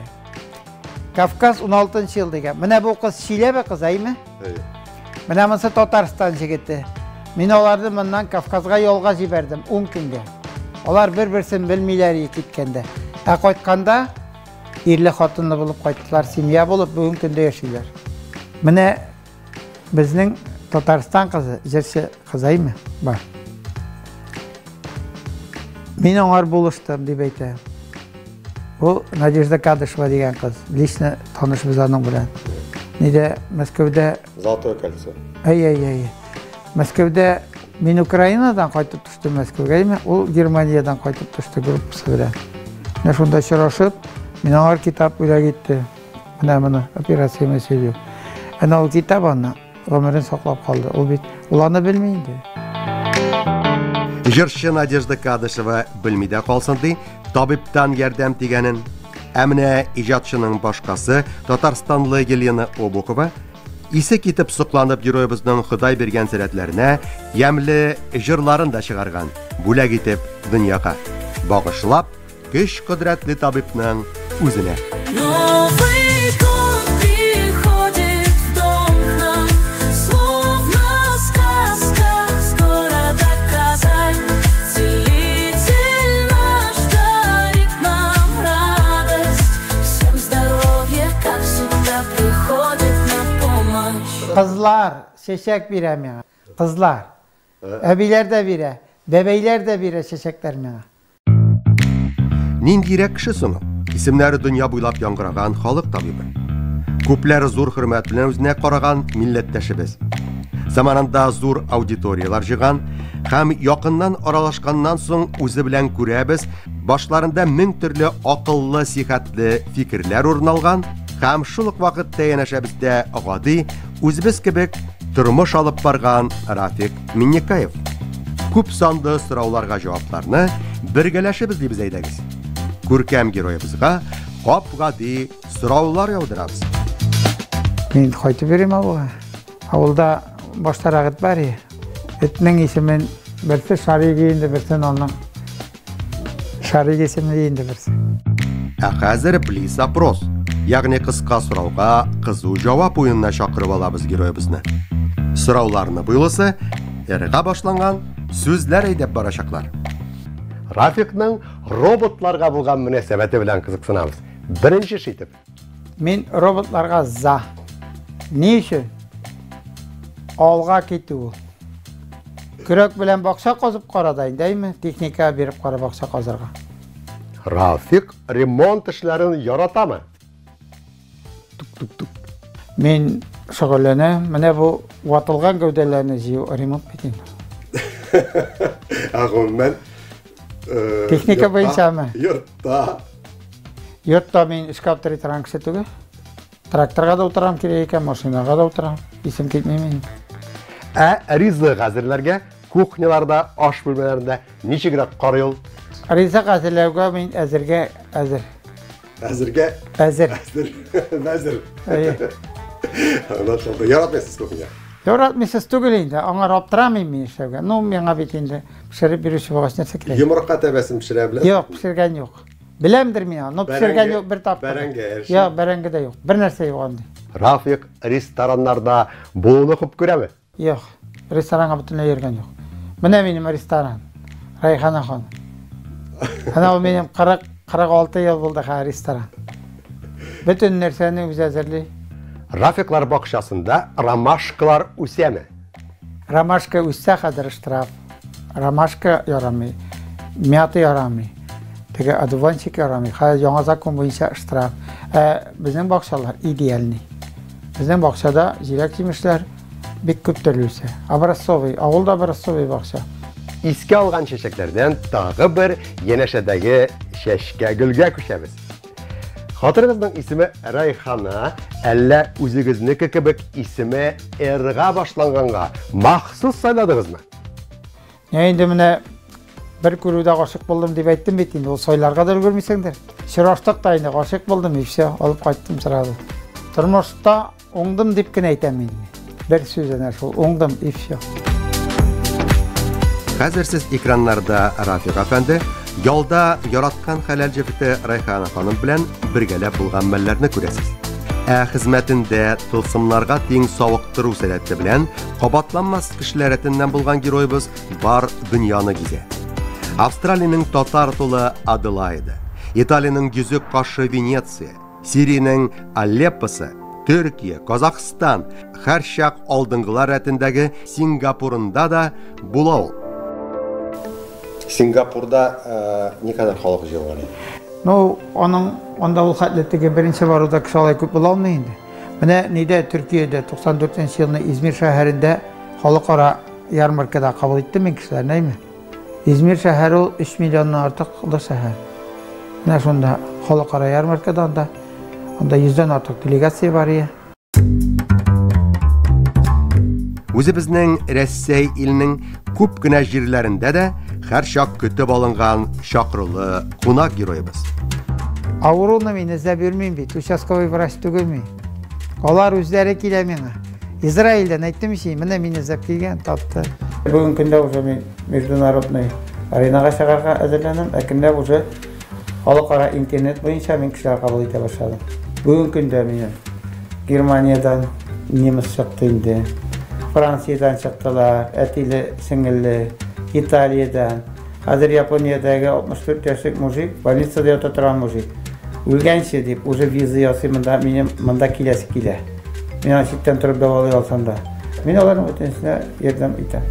Кавказ 16 ел дигән. Менә бу кыз Чиләбе кыз, әйме? Менә монсы Татарстан җигете. Мин аларны моннан Кавказга ялга җибәрдем 10 көнгә. Алар бер-берсен белмиләр киткәндә. Ә кайтканда ирле хатынлы булып кайттылар, семья булып бүген көндә яшиләр. Менә безнең Татарстан кызы, җырчы кыз, әйме? Бар. Мин аңар булыштым дип әйтә. Бу Надежда Кадышева дигән кыз. Лично таныш без аның белән. Нидә Мәскәүдә Золотое кольцо. Ай. Мәскәүдә мин Украинадан кайтып төштем Мәскәүгә, ул Германиядән кайтып төште группасы белән. Менә шунда очрашып, мин аңар китап бүләк итте. Менә операция мәсьәле. Әнә ул китап аны гомерен саклап калды. Ул бит ул аны белми инде. Җырчы Надежда Кадышева белми дә калсын ди, табибтан ярдәм тигәнен. Ә менә иҗатчының башкасы Татарстанлы Елена Обухова исе китеп сукланып героебызның Ходай биргән сәләтләренә ямлы җырларын да чыгарган. Бүләк итеп дөньяга багышлап көч-кодрәтле табибның үзенә. Kızlar çiçek bire mine. Kızlar. Əbilər də birə, bəbəylər də birə çiçəklər mənə. Ниндирәк кеше соң? Исемнәре дөнья буйлап яңгыраган халык табибы. Күпләр зур хөрмәт белән үзенә караган милләттәшебез. Заманында зур аудиториялар җыган һәм якыннан аралашканнан соң үзе белән күрәбез, башларында мең төрле акыллы, сихәтле фикерләр урналган һәм шул ук вакытта янәшәбездә гади, үзебез кебек тормыш алып барган Рафик Миннекаев. Күп санлы сорауларга җавапларны бергәләшеп эзлибез әйдәгез. Күркәм героебызга гап-гади сораулар яудырабыз. Мин кайтып берем авылга. Авылда баштарагыт бар ия. Этнең исемен берсе Шариги инде, берсе аның Шариги исеме инде берсе. Ә хәзер близ опрос, ягъни кыска сорауга кызу җавап уенына чакырып алабыз героебызны. Сорауларны буйлысы эрга башланган сүзләр әйдәп барачаклар. Рафикның роботларга булган мөнәсәбәте белән кызыксынабыз. Беренче шитеп. Мин роботларга за. Ни өчен? Алга китү. Көрәк белән бакча казып карады инде, техника биреп кара бакча казырга. Рафик ремонт эшләрен яратамы? Тук. Мин шөгыльләнәм, менә бу ватылган гәүдәләрне җыю ремонт бит. Агымман техника буенчамы? Йортта мин эшкаптыры торган кеше түгел. Тракторга да утырам кирәк икән, машинага да утырам. Исем китмәй мин. Ризык хәзерләргә кухняларда, аш бүлмәләрендә ничегрәк карыйл? Ризык хәзерләүгә мин әзер. Яратмыйсыз кухня. Яратмыйсыз түгел инде, аңа аптырамыйм мин эшләүгә. Миңа бит инде пешереп бирүче булгач нәрсә кирәк? Йомырка тәбәсен пешерә беләсез? Юк, пешергән юк. Беләмдер мин аны, пешергән юк бер тапкыр. Бәрәңге. Юк, бәрәңге дә юк. Бер нәрсә юк анда. Рафик рестораннарда булуны күп күрәме? Юк, ресторанга бөтенләй йөргән юк. Менә минем ресторан. Райхана хан. Ана минем 46 ел булды ха ресторан. Бөтен нәрсәне үзе әзерли. Рафиклар бакчасында ромашкалар үсәме? Ромашка үссә хәзер штраф. Ромашка ярамый. Мята ярамый. Теге одуванчик ярамый. Хәзер яңа закон буенча штраф. Безнең бакчалар идеальный. Безнең бакчада җиләк җимешләр бик күп төрле үсә. Образцовый, авылда образцовый бакча. Искә алган чәчәкләрдән тагы бер янәшәдәге чәчкә гөлгә күчәбез. Хатırınızның исеме Райхана, әллә үзегезнеке кебек исеме эрга башланганга махсус сайладыгызмы? Инде менә бер күрүдә гашык булдым дип әйттем бит инде, ул сайларга да өлгермисеңдер. Шыраштыкта инде гашык булдым, и все, алып кайттым сразу. Тормышта оңдым дип кенә әйтәм мин. Бер сүзенә шул, оңдым, и все. Хәзер сез экраннарда Рафик әфәнде ялда яраткан хәләл җефете Райхана ханым белән бергәләп булган мәлләрне күрәсез. Хезмәтендә тылсымларга тиң савыктыру сәләте белән кабатланмас кешеләр рәтеннән булган героебыз бар дөньяны гизә. Австралиянең татар тулы Аделаида, Италиянең йөзек кашы Венеция, Сириянең Алеппосы, Төркия, Казахстан, һәр чак алдынгылар рәтендәге Сингапурында да була ул. Сингапурда не kadar халык җыелган? Анда ул хәтлеттәге беренче баруда кеше алай күп була алмый инде. Менә нидә Төркиядә 94 елны Измир шәһәрендә халыкара ярмаркада кабул итте мин кешеләрне, әйме? Измир шәһәре ул 3 миллионнан артык шәһәр. Менә шунда халыкара ярмаркада анда 100-дән артык делегация бар иде. Үзебезнең Россия иленең күп кенә җирләрендә дә һәр чак көтеп алынган чакрылы кунак героебыз. Авыруны мин эзләп йөрмим бит, участковый врач түгелме? Алар үзләре килә миңа. Израильдән әйттем ич, менә мин эзләп килгән, тапты. Бүген көндә уже мин международный аренага чыгарга әзерләнәм, әкендә уже халыкара интернет буенча мин кешеләр кабул итә башладым. Бүген көндә мин Германиядан немец чыкты инде. Франциядән чыктылар, әтиле, сеңелле, Италиядан, хәзер Япониядәге 64 яшьлек мужик, больницада ята торган мужик. Үлгәнче дип, уже виза ясый монда киләсе килә. Мин читтән торып дәвалый алсам да. Мин аларның бөтенесенә ярдәм итәм.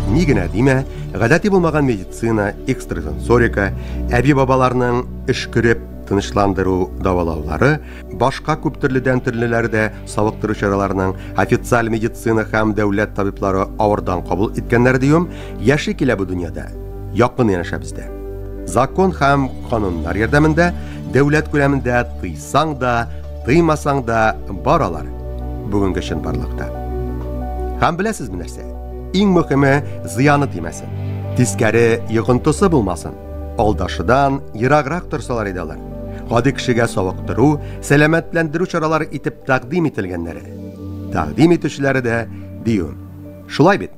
Ни генә димә, гадәти булмаган медицина, экстрасенсорика, әби бабаларның эш күреп тынычландыру давалаулары, башка күп төрледән төрлеләрдә савыктыру чараларының официаль медицина һәм дәүләт табиблары авырдан кабул иткәннәр диюм, яши килә бу дөньяда. Якын яшәбездә. Закон һәм кануннар ярдәмендә дәүләт күләмендә тыйсаң да, тыймасаң да баралар. Бүгенге чын барлыкта. Һәм беләсезме нәрсә? Иң мөһиме зыяны тимәсен. Тискәре йогынтысы булмасын. Алдашыдан ераграк торсалар иде алар. Гади кешегә савыктыру, сәламәтләндерү чаралары итеп тәкъдим ителгәннәре. Тәкъдим итүчеләре дә диюм. Шулай бит.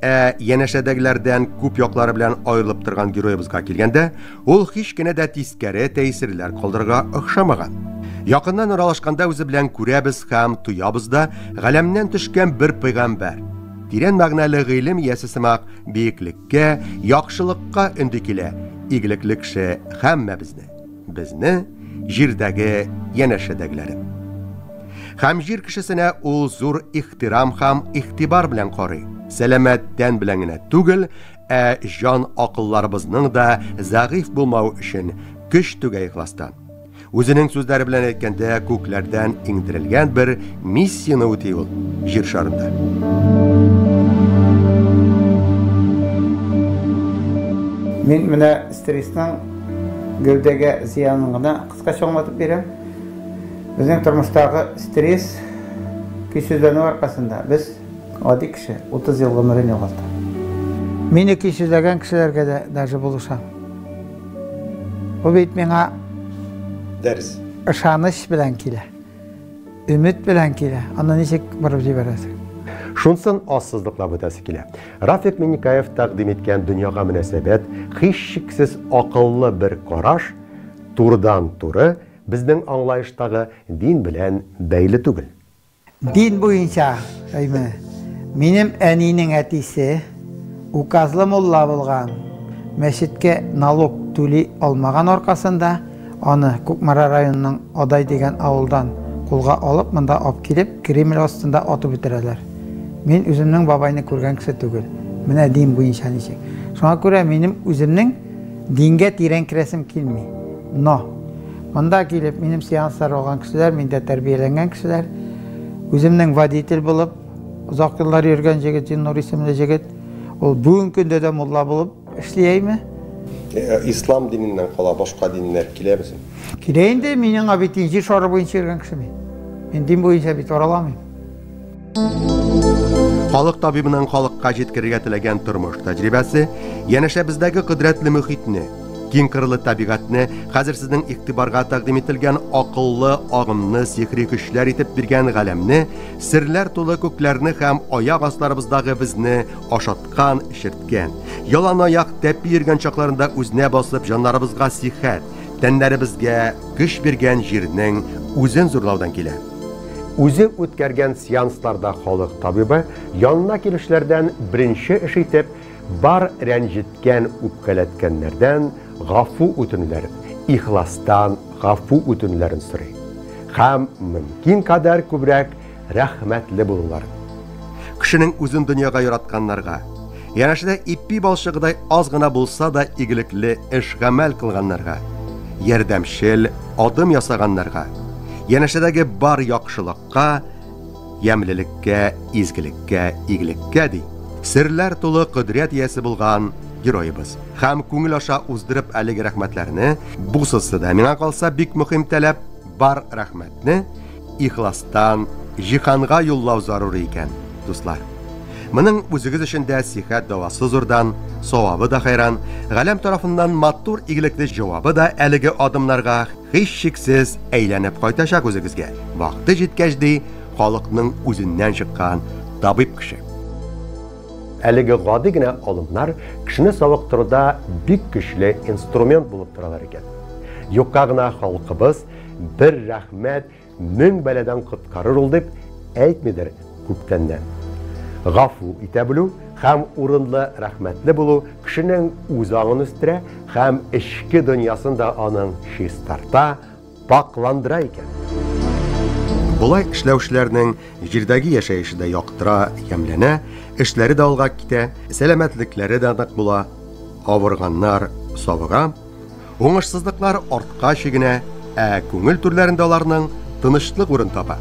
Янәшәдәгеләрдән күп яклары белән аерылып торган героебызга килгәндә, ул һич кенә дә тискәре тәэсирләр калдырырга охшамаган. Якыннан уралашканда үзе белән күрәбез һәм туябыз да галәмнән төшкән бер пәйгамбәр. Тирән мәгънәле гыйлем иясе сымак биеклеккә, яхшылыкка өнди килә. Игелекле кеше һәммәбезне, безне җирдәге янәшәдәгеләрен. Һәм җир кешесенә ул зур ихтирам һәм игътибар белән карый. Сәламәттән белән генә түгел, җан акылларыбызның да зәгыйф булмау өчен көч түгә ихластан. Үзенең сүзләре белән әйткәндә, күкләрдән иңдерелгән бер миссияны үти ул җир шарында. Мин менә стрессның гәүдәгә зыянын гына кыскача аңлатып бирәм. Безнең тормыштагы стресс көчсезләнү аркасында без гади кеше 30 ел гомерен югалта. Мине көчсезләгән кешеләргә дә даже булышам. Бу бит миңа дәрес. Ышаныч белән килә. Өмет белән килә. Аны ничек барып җибәрәсең? Шунсын ассызлыклап үтәсе килә. Рафик Минникаев тәкъдим иткән дөньяга мөнәсәбәт һичшиксез акыллы бер караш, турыдан-туры безнең аңлаештагы дин белән бәйле түгел. Дин буенча, минем әнинең әтисе указлы мулла булган. Мәчеткә налог түли алмаган аркасында аны Күкмара районының Адай дигән авылдан кулга алып, монда алып килеп, Кремль астында атып бетерәләр. Мин үземнең бабайны күргән кеше түгел. Менә дин буенча ничек. Шуңа күрә минем үземнең дингә тирән керәсем килми. Но монда килеп минем сеанслар алган кешеләр, миндә тәрбияләнгән кешеләр, үземнең водитель булып, озак еллар йөргән җегет, Нур исемле җегет, ул бүген көндә дә мулла булып эшләйме? Ислам диненнән кала башка диннәр киләбез. Килә инде, минең абитин җир шары буенча йөргән кеше мин. Мин дин буенча бит араламыйм. Халык табибының халыкка җиткерергә теләгән тормыш тәҗрибәсе, янәшәбездәге кыдырәтле мөхитне, киң кырлы табигатьне, хәзер сезнең игътибарга тәкъдим ителгән акыллы, агымны, сихри көчләр итеп биргән галәмне, серләр тулы күкләрне һәм аяк асларыбыздагы безне ашаткан, ишерткән, ялан аяк тәпи йөргән чакларында үзенә басып җаннарыбызга сихәт, тәннәребезгә көч биргән җирнең үзен зурлаудан килә. Үзе үткәргән сеансларда халык табибы янына килүчеләрдән беренче эш итеп бар рәнҗеткән, үпкәләткәннәрдән гафу үтенүләрен, ихластан гафу үтенүләрен сорый. Һәм мөмкин кадәр күбрәк рәхмәтле булуларын. Кешенең үзен дөньяга яратканнарга, янәшәдә ипи балчыгыдай аз гына булса да игелекле эш гамәл кылганнарга, ярдәмчел адым ясаганнарга, янәшәдәге бар яхшылыкка, ямьлелеккә, изгелеккә, игелеккә ди. Серләр тулы кыдрәт иясе булган героебыз. Һәм күңел аша уздырып әлеге рәхмәтләрне, бусысы да миңа калса бик мөһим таләп, бар рәхмәтне ихластан җиһанга юллау зарури икән, дуслар. Моның үзегез өчен дә сихәт дәвасы зурдан, савабы да хайран, галәм тарафыннан матур игелекле җавабы да әлеге адымнарга һичшиксез әйләнеп кайтачак үзегезгә. Вакыты җиткәч ди, халыкның үзеннән чыккан табиб кеше. Әлеге гади генә алымнар кешене савыктыруда бик көчле инструмент булып торалар икән. Юкка гына халкыбыз бер рәхмәт мең бәладән коткарыр ул дип әйтмидер күптәннән. Гафу итә белү һәм урынлы рәхмәтле булу кешенең үз аңын үстерә һәм эчке дөньясында аның чистарта, пакландыра икән. Булай эшләүчеләрнең җирдәге яшәеше дә яктыра, ямләнә, эшләре дә алга китә, сәламәтлекләре дә нык була, авырганнар савыга, Оңышсызлыклар артка шигенә, күңел түрләрендә аларның тынычлык урын таба.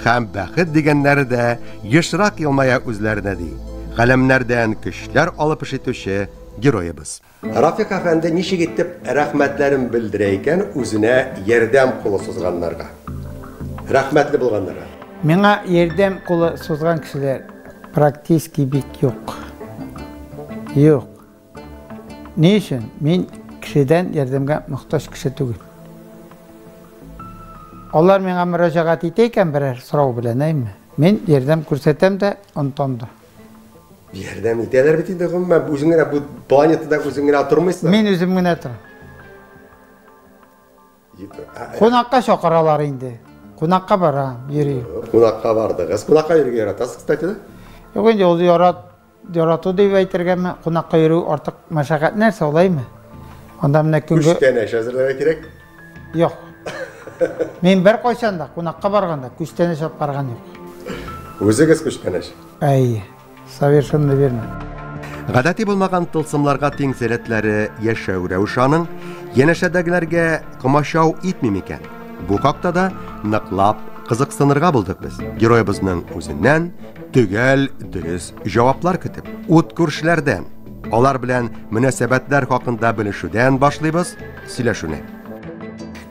Һәм бәхет дигәннәре дә ешрак елмая үзләренә ди. Галәмнәрдән көчләр алып ишетүче героебыз. Рафик әфәнде ничек итеп рәхмәтләрен белдерә икән үзенә ярдәм кулы сузганнарга. Рәхмәтле булганнарга. Миңа ярдәм кулы сузган кешеләр практически бик юк. Юк. Ни өчен? Мин кешедән ярдәмгә мохтаҗ кеше түгел. Алар миңа мөрәҗәгать итә икән берәр сорау белән, әйме? Мин ярдәм күрсәтәм дә онтам да. Ярдәм итәләр бит инде гомумән үзең генә бу планетада үзең генә тормыйсың. Мин үзем генә торам. Кунакка чакыралар инде. Кунакка барам, йөрим. Кунакка бардыгыз. Кунакка йөрергә яратасыз, кстати, да? Юк инде ул ярату дип әйтергәме, кунакка йөрү артык мәшәкать нәрсә улаймы? Анда менә күнгә күчтән әшәзерләргә кирәк. Юк. Мин бер кайчан да кунакка барганда күчтән әшәп барган юк. Үзегез күчтән әш. Әй, совершенно верно. Гадәти булмаган тылсымларга тең сәләтләре яшәү рәвешаның янәшәдәгеләргә комачау итми микән? Бу хакта да ныклап кызыксынырга булдык без. Героебызның үзеннән төгәл, дөрес җаваплар көтеп, ут күршеләрдән, алар белән мөнәсәбәтләр хакында белешүдән башлыйбыз сөйләшүне.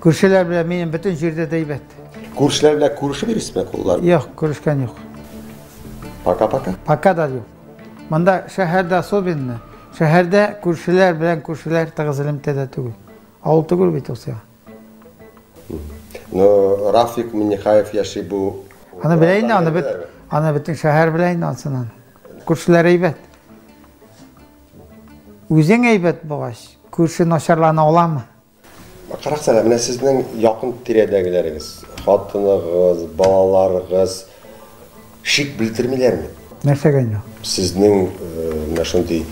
Күршеләр белән минем бөтен җирдә дә әйбәт. Күршеләр белән күрешеп йөрисезме куллар? Юк, күрешкән юк. Пока-пока. Пока да юк. Монда шәһәрдә особенно, шәһәрдә күршеләр белән күршеләр тыгыз элемтәдә түгел. Авыл түгел бит ул сиңа. Но Рафик Миннихаев яши бу. Аны беләйин, аны бөтен шәһәр беләйин ансынан. Күршеләр әйбәт. Үзең әйбәт булгач, күрше начарлана аламы? Караксана, менә сезнең якын тирәдәгеләрегез, хатыныгыз, балаларыгыз шик белдермиләрме? Нәрсәгә инде? Сезнең менә шундый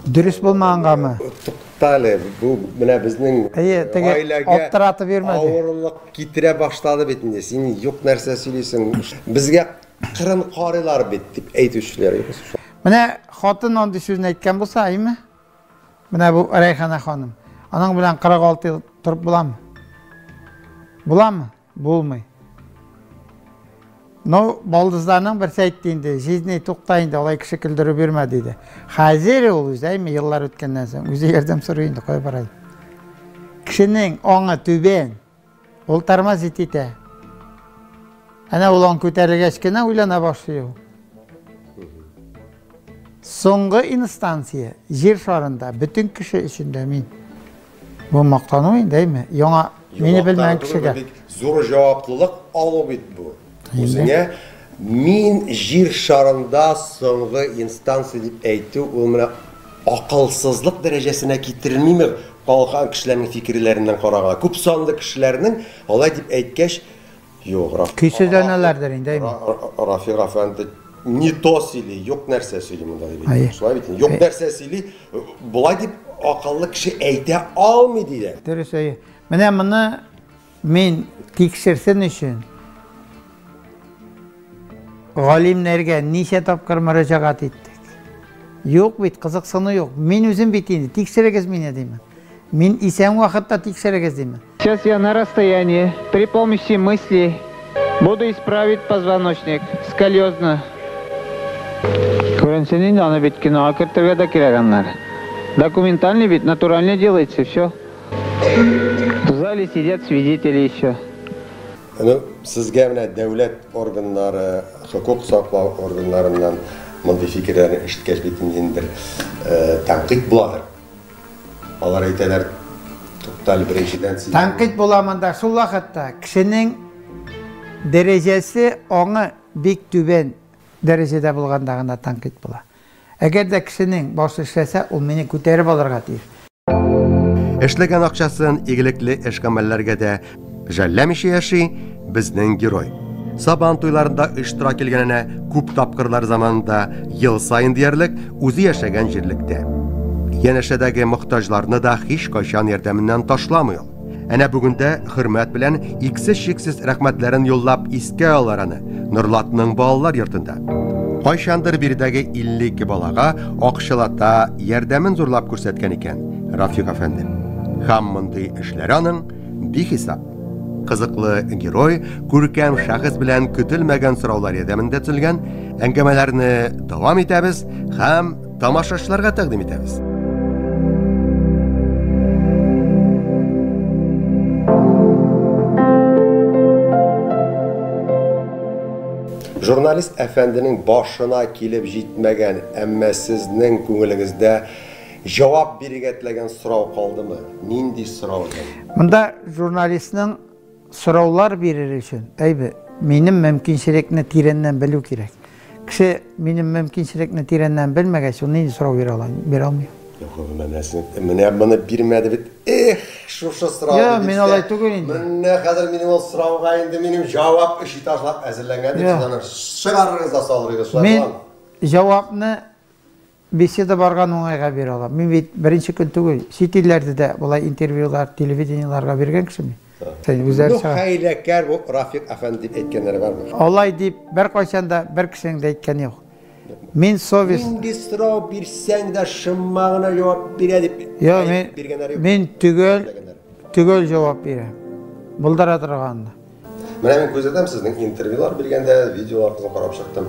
дөрес булмагангамы? Туктале, бу менә безнең гаиләгә аптыратып бирмәде. Авырлык китерә башлады бит инде. Син юк нәрсә сөйлисең. Безгә кырын карыйлар бит дип әйтүчеләр. Менә хатын андый сүзне әйткән булса, әйме? Менә бу Райхана ханым. Аның белән 46 ел торып буламы? Буламы? Булмый. Но балдызларның берсе әйтте инде, жизни тукта инде, алай кеше көлдереп бирмә диде. Хәзер ул үзәйме еллар үткәннән соң үзе ярдәм сорый инде, кай барай. Кешенең аңы түбән, ул тормоз итә. Әнә ул аң күтәрелгәч кенә уйлана башлый. Соңгы инстанция җир шарында бөтен кеше өчен мин. Бу мактану инде, әйме? Яңа мине белмәгән кешегә зур җаваплылык алу бит бу. Үзеңә мин җир шарында соңгы инстанция дип әйтү ул менә акылсызлык дәрәҗәсенә китерелмиме? Калган кешеләрнең фикерләреннән караганда, күп санлы кешеләрнең алай дип әйткәч, юк, көйсезләнәләрдер инде. Рафик әфәнде не то сөйли, юк нәрсә сөйли монда дип. Шулай бит. Юк нәрсә сөйли, булай дип акыллы кеше әйтә алмый диләр. Дөрес әйе. Менә моны мин тикшерсен өчен галимнәргә ничә тапкыр мөрәҗәгать иттек. Юк бит, кызыксыну юк. Мин үзем бит инде тикшерегез мине димән. Мин исән вакытта тикшерегез димән. Сейчас я на расстоянии, при помощи мыслей, буду исправить позвоночник, сколиозно. Күренсенин аны бит кинога кертергә дә кирәк аннары. Документальный вид, натуральный делается, все. В зале сидят свидетели еще. Ну, сезгә менә дәүләт органнары, хукук саклау органнарыннан мондый фикерләрне ишеткәч бит инде тәнкыйть буладыр. Алар әйтәләр, туктал беренчедән син. Тәнкыйть буламында шул вакытта кешенең дәрәҗәсе аңы бик түбән дәрәҗәдә булганда гына тәнкыйть була. Әгәр дә кешенең башы эшләсә, ул мине күтәреп алырга тиеш. Эшләгән акчасын игелекле эшкамәлләргә дә жәлләмичә яши безнең герой. Сабан туйларында иштирак ителгәненә күп тапкырлар заманында ел сайын диярлек үзе яшәгән җирлектә. Янәшәдәге мохтаҗларны да һич кайчан ярдәменнән ташламый ул. Әнә бүгендә хөрмәт белән иксез-чиксез рәхмәтләрен юллап искә алар аны Нурлатның балалар йортында. Кайчандыр биредәге 52 балага акчалата ярдәмен зурлап күрсәткән икән Рафик әфәнде. Һәм мондый эшләр аның бихисап. Кызыклы герой күркәм шәхес белән көтелмәгән сораулар ярдәмендә төзелгән әңгәмәләрне дәвам итәбез һәм тамашачыларга тәкъдим итәбез. Журналист әфәнденең башына килеп җитмәгән, әмма сезнең күңелегездә җавап бирергә теләгән сорау калдымы? Нинди сорау икән? Монда журналистның сораулар бирер өчен, минем мөмкинчелекне тирәннән белү кирәк. Кеше минем мөмкинчелекне тирәннән белмәгәч, ул нинди сорау бирә алмый. Менә моны бирмәде бит. Шушы сорау. Мин алай түгел инде. Менә хәзер минем ул сорауга инде минем җавап эше ташлап әзерләнгән дип аны чыгарырыгыз да салырыгыз. Мин җавапны беседа барган уңайга бирә алам. Мин бит беренче көн түгел, чит илләрдә дә булай интервьюлар, телевидениеларга биргән кешеме? Хәйләкәр бу Рафик әфәнди дип әйткәннәре бармы? Алай дип беркайчан да бер кешенең дә әйткәне юк. Мин совест. Нинди сорау бирсәң дә шыммагына җавап бирә дип биргәннәре юк. Мин түгел җавап бирәм. Булдыра торганда. Менә мин күзәтәм сезнең интервьюлар биргәндә, видеоларыгызны карап чыктым.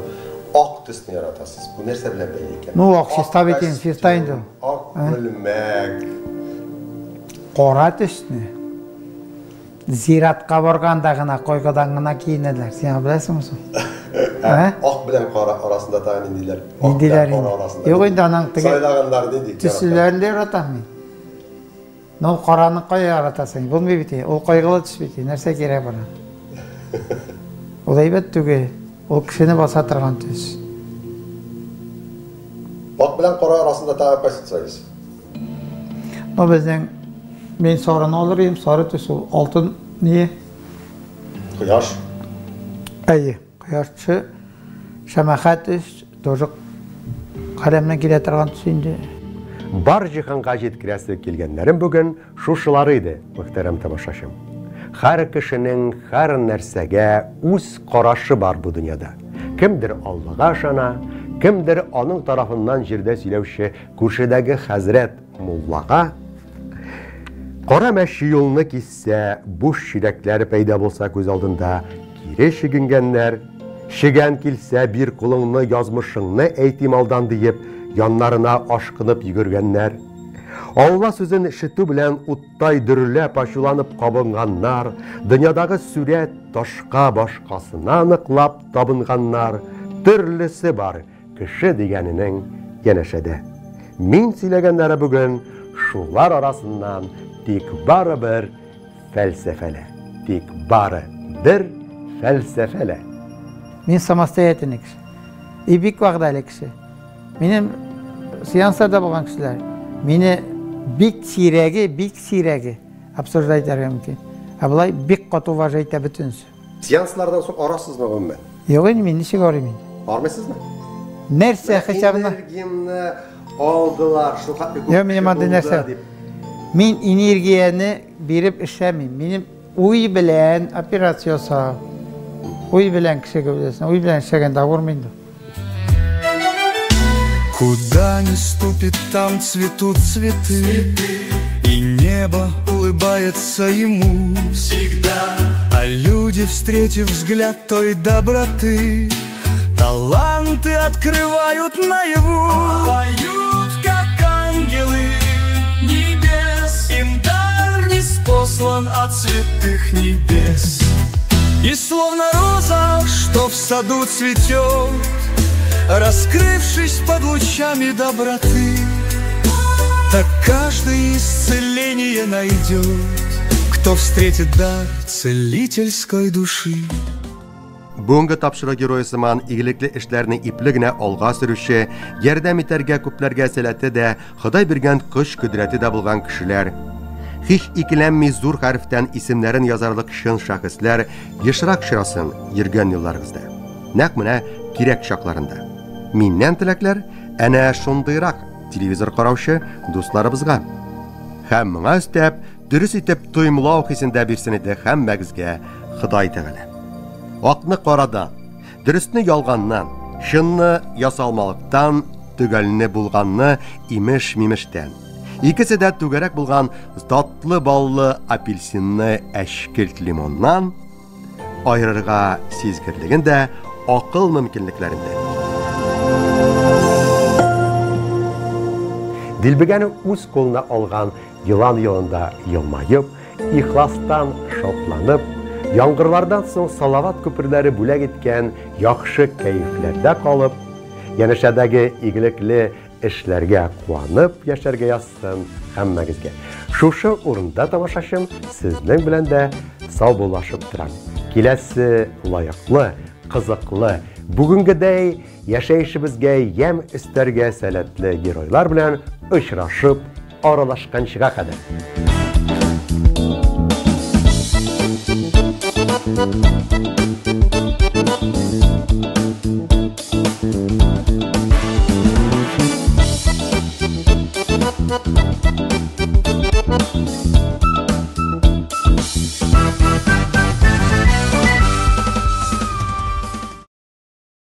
Ак төсне яратасыз. Бу нәрсә белән бәйле икән? Ну, ак чиста инде. Ак бүлмәк. Кара төсне. Зиратка барганда гына койгадан гына киенәләр. Син беләсеңме соң? Ак белән кара арасында тагын ниндиләр? Ниндиләр? Юк инде аның теге. Сайлаганнар нинди? Төсләрен дә яратам мин. Ну, караны кая яратасың? Булмый бит. Ул кайгылы төс бит. Нәрсә кирәк бара? Ул әйбәт түгел. Ул кешене баса торган төс. Ак белән кара арасында тагын позицияз. Ну, безнең мен сарыны алыр идем, сары төс ул алтын не? Кояш. Кояшчы шәмәхәт төс, тоже каләмнән килә торган төс инде. Бар җиһанга җиткерәсе килгәннәрем бүген шушылар иде, мөхтәрәм тамашачым. Һәр кешенең һәр нәрсәгә үз карашы бар бу дөньяда. Кемдер Аллага ышана, кемдер аның тарафыннан җирдә сөйләүче күршедәге хәзрәт муллага. Кара мәче юлны киссә, буш чиләкләр пәйда булса күз алдында, кире шигенгәннәр, шигән килсә бир кулыңны язмышыңны әйтим алдан диеп, яннарына ашкынып йөгергәннәр. Алла сүзен ишетү белән уттай дөрләп ачуланып кабынганнар, дөньядагы сүрәт ташка башкасына ныклап табынганнар, төрлесе бар кеше дигәненең янәшәдә. Мин сөйләгәннәре бүген шулар арасыннан тик бары бер фәлсәфәле. Тик бары бер фәлсәфәле. Мин самостоятельный кеше. И бик вәгъдәле кеше. Минем сеансларда булган кешеләр мине бик сирәге обсуждать итәргә мөмкин. Булай бик каты уважать итә бөтенсе. Сеанслардан соң арасызмы гомумән? Юк, мин ничек арыйм? Бармыйсызмы? Нәрсә хисабына? Энергиямны алдылар, шул хәтле күп. Юк, минем анда нәрсә? Мин энергияны биреп эшләмим. Минем уй белән операция ясап, уй белән кешегә беләсең, уй белән эшләгәндә авырмый инде. Куда ни ступит, там цветут цветы, и небо улыбается ему всегда. А люди, встретив взгляд той доброты, таланты открывают наяву. Поют, как ангелы небес, им дар ниспослан от святых небес. И словно роза, что в саду цветет, раскрывшись под лучами доброты, так каждый исцеление найдет, кто встретит дар целительской души. Бүгенге тапшырык герое сыман игелекле эшләрне ипле генә алга сөрүче, ярдәм итәргә күпләргә сәләте дә, Ходай биргән көч көдрәте дә булган кешеләр. Һич икеләнми зур хәрефтән исемнәрен язарлык шын шәхесләр ешрак чырасын йөргән елларыгызда. Нәкъ менә кирәк чакларында. Миннән теләкләр әнә шундыйрак телевизор караучы дусларыбызга. Һәм моңа өстәп, дөрес итеп тоймлау хисендә бирсен иде һәммәгезгә Ходай Тәгалә. Акны карадан, дөресне ялганнан, шынны ясалмалыктан, төгәлне булганны имеш-мимештән, Икесе дә түгәрәк булган татлы баллы апельсинны әшкелт лимоннан айырырга сизгерлеген дә акыл мөмкинлекләрендә. Дилбегәне үз кулына алган йылан ялында елмайып, ихластан шатланып, яңгырлардан соң салават күперләре бүләк иткән яхшы кәефләрдә калып, янәшәдәге игелекле эшләргә куанып яшәргә язсын һәммәгезгә. Шушы урында тамашачым сезнең белән дә саубуллашып торам. Киләсе лайыклы, кызыклы, бүгенгедәй яшәешебезгә ям өстәргә сәләтле геройлар белән очрашып, аралашканчыга кадәр.